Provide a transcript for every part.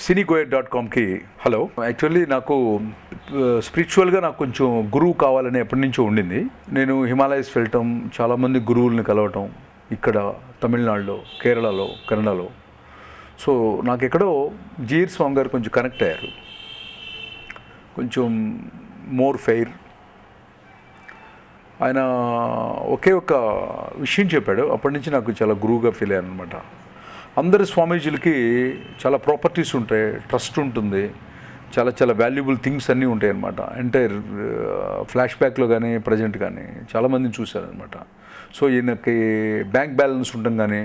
cinegoer.comకి hello. Actually నాకు స్పిరిచువల్గా నాకు కొంచెం గురువు కావాలని ఎప్పటి నుంచో ఉండింది. నేను హిమాలయస్ వెళ్ళటం, చాలామంది గురువుల్ని కలవటం, ఇక్కడ తమిళనాడులో, కేరళలో, కన్నడలో. సో నాకు ఎక్కడో జీర్ స్వామి గారు కొంచెం కనెక్ట్ అయ్యారు. కొంచెం మోర్ ఫెయిర్. ఆయన ఒకే ఒక విషయం చెప్పాడు. అప్పటి నుంచి నాకు చాలా గురువుగా ఫీల్ అయ్యాను అనమాట. అందరు స్వామీజీలకి చాలా ప్రాపర్టీస్ ఉంటాయి, ట్రస్ట్ ఉంటుంది, చాలా చాలా వాల్యుబుల్ థింగ్స్ అన్నీ ఉంటాయి అన్నమాట. ఎంటైర్ ఫ్లాష్ బ్యాక్లో కానీ ప్రజెంట్ కానీ చాలామందిని చూశారనమాట. సో ఈయనకి బ్యాంక్ బ్యాలెన్స్ ఉండడం కానీ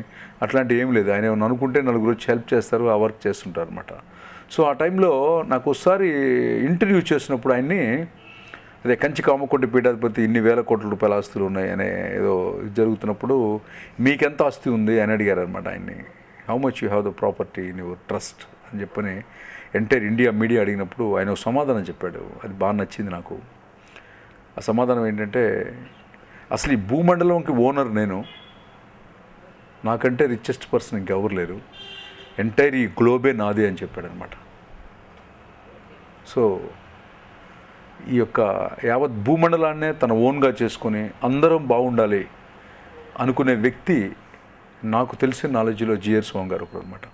అట్లాంటివి ఏం లేదు. ఆయన ఏమైనా అనుకుంటే నలుగురు వచ్చి హెల్ప్ చేస్తారు, ఆ వర్క్ చేస్తుంటారు అనమాట. సో ఆ టైంలో నాకు ఒకసారి ఇంటర్వ్యూ చేసినప్పుడు ఆయన్ని, అదే కంచి కామకోటి పీఠాధిపతి ఇన్ని వేల కోట్ల రూపాయల ఆస్తులు ఉన్నాయి అనే ఏదో జరుగుతున్నప్పుడు మీకెంత ఆస్తి ఉంది అని అడిగారు అనమాట ఆయన్ని. How much you have the property in your trust అని చెప్పని ఎంటైర్ ఇండియా మీడియా అడిగినప్పుడు ఆయన సమాధానం చెప్పాడు. అది బాగా నచ్చింది నాకు. ఆ సమాధానం ఏంటంటే, అసలు ఈ భూమండలంకి ఓనర్ నేను, నాకంటే రిచెస్ట్ పర్సన్ ఇంకెవరు లేరు, ఎంటైర్ ఈ గ్లోబే నాది అని చెప్పాడు అనమాట. సో ఈ యొక్క యావత్ భూమండలాన్నే తన ఓన్గా చేసుకొని అందరం బాగుండాలి అనుకునే వ్యక్తి నాకు తెలిసిన నాలెడ్జ్లో జిఆర్ స్వామి గారు ఒకరు అనమాట.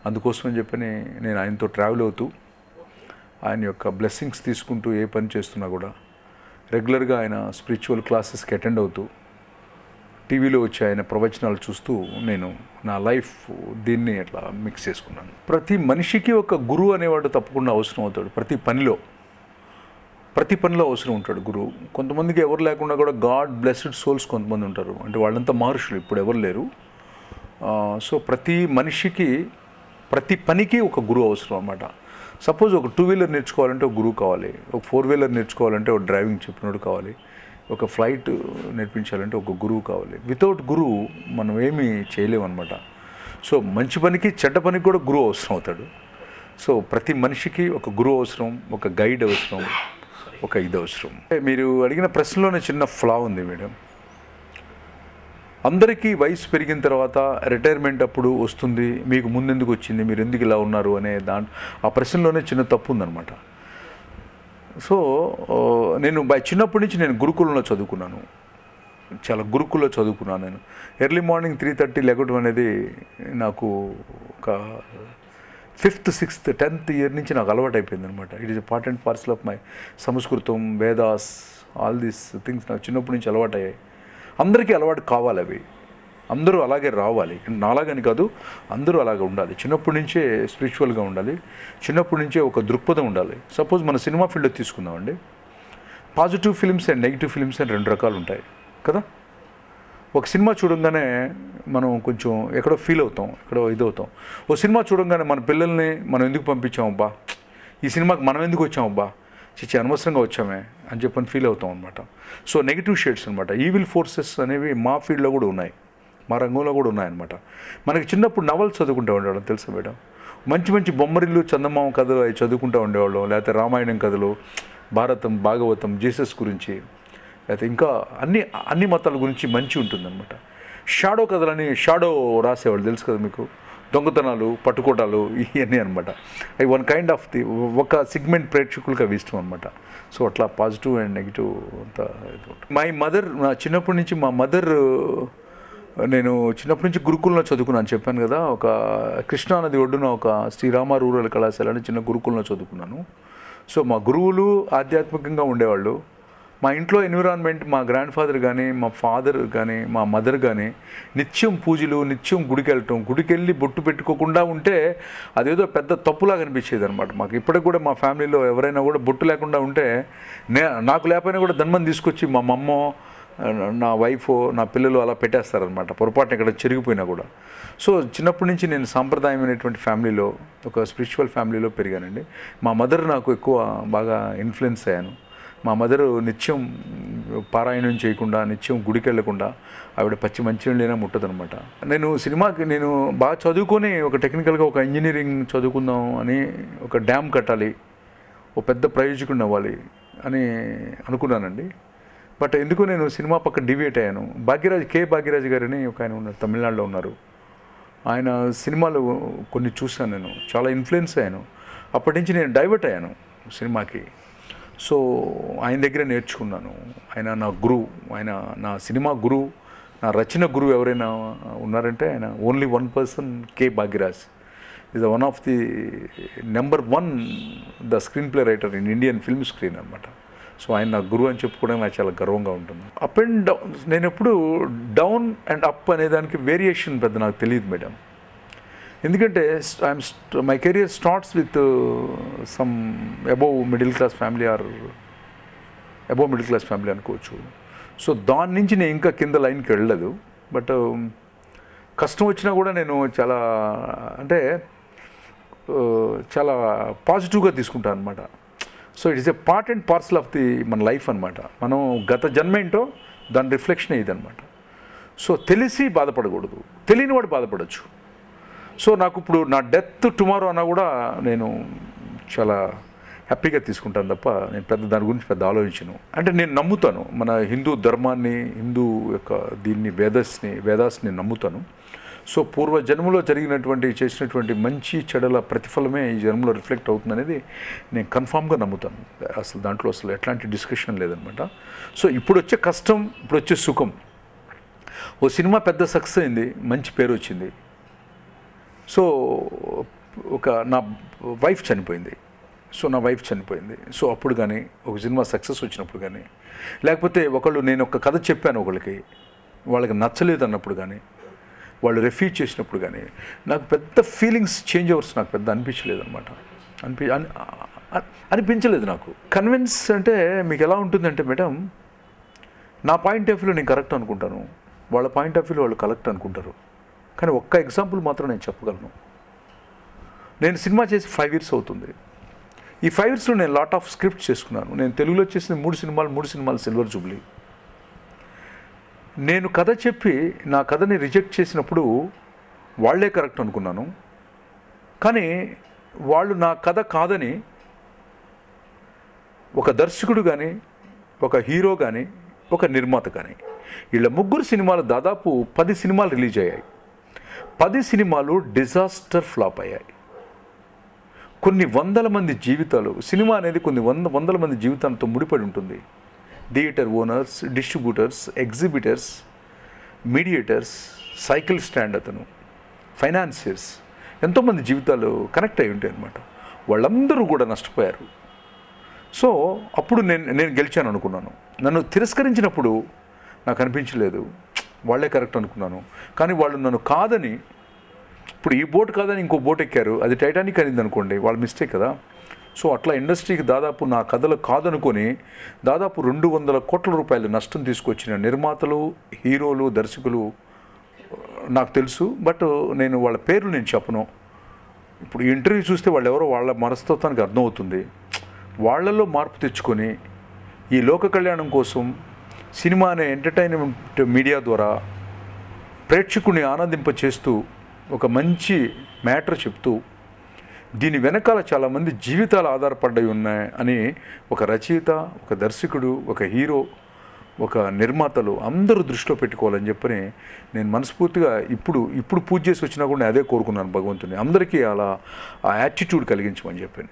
అందుకోసమని చెప్పని నేను ఆయనతో ట్రావెల్ అవుతూ, ఆయన యొక్క బ్లెస్సింగ్స్ తీసుకుంటూ ఏ పని చేస్తున్నా కూడా రెగ్యులర్గా ఆయన స్పిరిచువల్ క్లాసెస్కి అటెండ్ అవుతూ, టీవీలో వచ్చి ఆయన ప్రవచనాలు చూస్తూ నేను నా లైఫ్ దీన్ని అట్లా మిక్స్ చేసుకున్నాను. ప్రతి మనిషికి ఒక గురువు అనేవాడు తప్పకుండా అవసరం అవుతాడు. ప్రతి పనిలో అవసరం ఉంటాడు గురువు. కొంతమందికి ఎవరు లేకుండా కూడా గాడ్ బ్లెస్డ్ సోల్స్ కొంతమంది ఉంటారు, అంటే వాళ్ళంతా మహర్షులు, ఇప్పుడు ఎవరు లేరు. సో ప్రతి మనిషికి ప్రతి పనికి ఒక గురువు అవసరం అన్నమాట. సపోజ్ ఒక 2 వీలర్ నేర్చుకోవాలంటే ఒక గురువు కావాలి, ఒక 4 వీలర్ నేర్చుకోవాలంటే ఒక డ్రైవింగ్ చెప్పినోడు కావాలి, ఒక ఫ్లైట్ నేర్పించాలంటే ఒక గురువు కావాలి. వితౌట్ గురువు మనం ఏమీ చేయలేమన్నమాట. సో మంచి పనికి చెడ్డ పనికి కూడా గురువు అవసరం అవుతాడు. సో ప్రతి మనిషికి ఒక గురువు అవసరం, ఒక గైడ్ అవసరం, ఒక ఇది అవసరం. మీరు అడిగిన ప్రశ్నలోనే చిన్న ఫ్లా ఉంది మేడం. అందరికీ వయసు పెరిగిన తర్వాత రిటైర్మెంట్ అప్పుడు వస్తుంది, మీకు ముందెందుకు వచ్చింది, మీరు ఎందుకు ఇలా ఉన్నారు అనే ఆ ప్రశ్నలోనే చిన్న తప్పు ఉందన్నమాట. సో నేను చిన్నప్పటి నుంచి నేను గురుకులంలో చదువుకున్నాను, చాలా గురుకుల్లో చదువుకున్నాను. నేను ఎర్లీ మార్నింగ్ 3:30 లెగటం అనేది నాకు ఒక 5th, 6th, 10th ఇయర్ నుంచి నాకు అలవాటు అయిపోయింది అనమాట. It is a part and parcel of my సంస్కృతం, వేదాస్, ఆల్ దీస్ థింగ్స్ నాకు చిన్నప్పటి నుంచి అలవాటు అయ్యాయి. అందరికీ అలవాటు కావాలి అవి, అందరూ అలాగే రావాలి. నాలాగని కాదు, అందరూ అలాగే ఉండాలి. చిన్నప్పటి నుంచే స్పిరిచువల్గా ఉండాలి, చిన్నప్పటి నుంచే ఒక దృక్పథం ఉండాలి. సపోజ్ మన సినిమా ఫీల్డ్లో తీసుకుందామండి, positive films and negative films అని 2 రకాలు ఉంటాయి కదా. ఒక సినిమా చూడంగానే మనం కొంచెం ఎక్కడో ఫీల్ అవుతాం, ఎక్కడో ఇదవుతాం. ఓ సినిమా చూడంగానే మన పిల్లల్ని మనం ఎందుకు పంపించామబ్బా, ఈ సినిమాకి మనం ఎందుకు వచ్చామబ్బా, చిచ్చి అనవసరంగా వచ్చామే అని చెప్పని ఫీల్ అవుతాం అనమాట. సో నెగిటివ్ షేడ్స్ అనమాట, ఈవిల్ ఫోర్సెస్ అనేవి మా ఫీల్డ్లో కూడా ఉన్నాయి, మా రంగంలో కూడా ఉన్నాయన్నమాట. మనకి చిన్నప్పుడు నవల్స్ చదువుకుంటూ ఉండేవాళ్ళం తెలుసా మేడం. మంచి మంచి బొమ్మరిల్లు, చందమామ కథలు అవి చదువుకుంటూ ఉండేవాళ్ళం. లేకపోతే రామాయణం కథలు, భారతం, భాగవతం, జీసస్ గురించి, లేకపోతే ఇంకా అన్ని మతాల గురించి మంచి ఉంటుందన్నమాట. షాడో కథలని షాడో రాసేవాళ్ళు తెలుసు కదా మీకు, దొంగతనాలు, పట్టుకోటాలు, ఇవన్నీ అనమాట. అవి వన్ కైండ్ ఆఫ్ ఒక సిగ్మెంట్ ప్రేక్షకులకు అవి ఇష్టం అనమాట. సో అట్లా పాజిటివ్ అండ్ నెగిటివ్ అంతా. మై మదర్, నా చిన్నప్పటి నుంచి మా మదర్, నేను చిన్నప్పటి నుంచి గురుకులంలో చదువుకున్నాను చెప్పాను కదా. ఒక కృష్ణానది ఒడ్డున ఒక శ్రీరామ రూరల్ కళాశాల అని చిన్న గురుకులంలో చదువుకున్నాను. సో మా గురువులు ఆధ్యాత్మికంగా ఉండేవాళ్ళు. మా ఇంట్లో ఎన్విరాన్మెంట్, మా గ్రాండ్ ఫాదర్ కానీ, మా ఫాదర్ కానీ, మా మదర్ కానీ నిత్యం పూజలు, నిత్యం గుడికి వెళ్ళటం, గుడికి వెళ్ళి బొట్టు పెట్టుకోకుండా ఉంటే అదేదో పెద్ద తప్పులాగా అనిపించేది అనమాట మాకు. ఇప్పటికి కూడా మా ఫ్యామిలీలో ఎవరైనా కూడా బొట్టు లేకుండా ఉంటే, నాకు లేకపోయినా కూడా ధన్మని తీసుకొచ్చి మా మమ్మో, నా వైఫ్, నా పిల్లలు అలా పెట్టేస్తారనమాట, పొరపాటున ఇక్కడ చెరిగిపోయినా కూడా. సో చిన్నప్పటి నుంచి నేను సాంప్రదాయమైనటువంటి ఫ్యామిలీలో, ఒక స్పిరిచువల్ ఫ్యామిలీలో పెరిగానండి. మా మదర్ నాకు ఎక్కువ బాగా ఇన్ఫ్లుయెన్స్ అయ్యాను. మా మదరు నిత్యం పారాయణం చేయకుండా, నిత్యం గుడికి వెళ్ళకుండా ఆవిడ పచ్చి మంచినీళ్ళైనా ముట్టదనమాట. నేను బాగా చదువుకొని ఒక టెక్నికల్గా ఒక ఇంజనీరింగ్ చదువుకుందాం అని, ఒక డ్యామ్ కట్టాలి, ఒక పెద్ద ప్రయోజకుడిని అవ్వాలి అని అనుకున్నానండి. బట్ ఎందుకు నేను సినిమా పక్క డివియేట్ అయ్యాను. భాగ్యరాజ్ గారని ఒక ఆయన ఉన్నారు, తమిళనాడులో ఉన్నారు. ఆయన సినిమాలు కొన్ని చూశాను, నేను చాలా ఇన్ఫ్లుయెన్స్ అయ్యాను. అప్పటి నుంచి నేను డైవర్ట్ అయ్యాను సినిమాకి. సో ఆయన దగ్గరే నేర్చుకున్నాను. ఆయన నా గురువు, ఆయన నా సినిమా గురువు, నా రచన గురువు ఎవరైనా ఉన్నారంటే ఆయన only one person, K Bhagyaraj. Is one of the number 1 the screen play writer in Indian film screen అనమాట. సో ఆయన నా గురువు అని చెప్పుకోవడం నాకు చాలా గర్వంగా ఉంటుంది. అప్ అండ్ డౌన్, నేను ఎప్పుడు డౌన్ అండ్ అప్ అనే దానికి వేరియేషన్ పెద్ద నాకు తెలియదు మేడం. ఎందుకంటే my career starts with some above middle class family or above middle class family అనుకోవచ్చు. సో దాని నుంచి నేను ఇంకా కింద లైన్కి వెళ్ళలేదు. బట్ కష్టం వచ్చినా కూడా నేను చాలా అంటే చాలా పాజిటివ్గా తీసుకుంటాను అనమాట. So it is a part and parcel of the మన లైఫ్ అనమాట. మనం గత జన్మ ఏంటో దాని రిఫ్లెక్షన్ ఇదనమాట. సో తెలిసి బాధపడకూడదు, తెలియని వాడు బాధపడవచ్చు. సో నాకు ఇప్పుడు నా డెత్ టుమారో అన్నా కూడా నేను చాలా హ్యాపీగా తీసుకుంటాను తప్ప నేను దాని గురించి పెద్ద ఆలోచించను. అంటే నేను నమ్ముతాను మన హిందూ ధర్మాన్ని, హిందూ యొక్క దీన్ని వేదాస్ని నమ్ముతాను. సో పూర్వజన్మలో చేసినటువంటి మంచి చెడుల ప్రతిఫలమే ఈ జన్మలో రిఫ్లెక్ట్ అవుతుందనేది నేను కన్ఫామ్గా నమ్ముతాను. అసలు దాంట్లో ఎట్లాంటి డిస్కషన్ లేదనమాట. సో ఇప్పుడు వచ్చే కష్టం, ఇప్పుడు వచ్చే సుఖం. ఓ సినిమా పెద్ద సక్సెస్ అయింది, మంచి పేరు వచ్చింది. సో నా వైఫ్ చనిపోయింది. సో అప్పుడు కానీ ఒక సినిమా సక్సెస్ వచ్చినప్పుడు కానీ, లేకపోతే నేను ఒక కథ చెప్పాను వాళ్ళకి నచ్చలేదు అన్నప్పుడు కానీ, వాళ్ళు రిఫ్యూజ్ చేసినప్పుడు కానీ నాకు పెద్ద ఫీలింగ్స్ చేంజ్ ఓవర్స్ నాకు పెద్ద అనిపించలేదు అనమాట. అనిపించలేదు నాకు. కన్విన్స్ అంటే మీకు ఎలా ఉంటుందంటే మేడం, నా పాయింట్ ఆఫ్ వ్యూలో నేను కరెక్ట్ అనుకుంటాను, వాళ్ళ పాయింట్ ఆఫ్ వ్యూలో వాళ్ళు కరెక్ట్ అనుకుంటారు. కానీ ఒక్క ఎగ్జాంపుల్ మాత్రం నేను చెప్పగలను. నేను సినిమా చేసి 5 years అవుతుంది. ఈ 5 yearsలో నేను లాట్ ఆఫ్ స్క్రిప్ట్స్ చేసుకున్నాను. నేను తెలుగులో చేసిన 3 సినిమాలు సిల్వర్ జూబ్లీ. నేను కథ చెప్పి నా కథని రిజెక్ట్ చేసినప్పుడు వాళ్ళే కరెక్ట్ అనుకున్నాను. కానీ వాళ్ళు నా కథ కాదని ఒక దర్శకుడు కానీ, ఒక హీరో కానీ, ఒక నిర్మాత కానీ, వీళ్ళ ముగ్గురు సినిమాలు దాదాపు 10 సినిమాలు రిలీజ్ అయ్యాయి. 10 సినిమాలు డిజాస్టర్ ఫ్లాప్ అయ్యాయి. కొన్ని వందల మంది జీవితాలు, సినిమా అనేది కొన్ని వందల మంది జీవితాలతో ముడిపడి ఉంటుంది. Theatre owners, distributors, exhibitors, mediators, cycle stand అతను, ఫైనాన్సియర్స్, ఎంతోమంది జీవితాలు కనెక్ట్ అయి ఉంటాయి అన్నమాట. వాళ్ళందరూ కూడా నష్టపోయారు. సో అప్పుడు నేను గెలిచాను అనుకున్నాను. నన్ను తిరస్కరించినప్పుడు నాకు అనిపించలేదు, వాళ్ళే కరెక్ట్ అనుకున్నాను. కానీ వాళ్ళు నన్ను కాదని, ఇప్పుడు ఈ బోట్ కాదని ఇంకో బోట్ ఎక్కారు, అది టైటానిక్ అయింది అనుకోండి, వాళ్ళ మిస్టేక్ కదా. సో అట్లా ఇండస్ట్రీకి దాదాపు నా కథలు కాదనుకొని దాదాపు 200 కోట్ల రూపాయలు నష్టం తీసుకొచ్చిన నిర్మాతలు, హీరోలు, దర్శకులు నాకు తెలుసు. బట్ నేను వాళ్ళ పేర్లు నేను చెప్పను. ఇప్పుడు ఈ ఇంటర్వ్యూ చూస్తే వాళ్ళు ఎవరో వాళ్ళ మనస్తత్వానికి అర్థమవుతుంది. వాళ్ళల్లో మార్పు తెచ్చుకొని ఈ లోక కళ్యాణం కోసం సినిమా అనే ఎంటర్టైన్మెంట్ మీడియా ద్వారా ప్రేక్షకుని ఆనందింపచేస్తూ ఒక మంచి మ్యాటర్ చెప్తూ దీని వెనకాల చాలామంది జీవితాలు ఆధారపడ్డాయి ఉన్నాయి అని ఒక రచయిత, ఒక దర్శకుడు, ఒక హీరో, ఒక నిర్మాతలు అందరూ దృష్టిలో పెట్టుకోవాలని చెప్పని నేను మనస్ఫూర్తిగా ఇప్పుడు పూజ చేసి వచ్చినా కూడా నేను అదే కోరుకున్నాను భగవంతుని. అందరికీ అలా ఆ యాటిట్యూడ్ కలిగించమని చెప్పాను.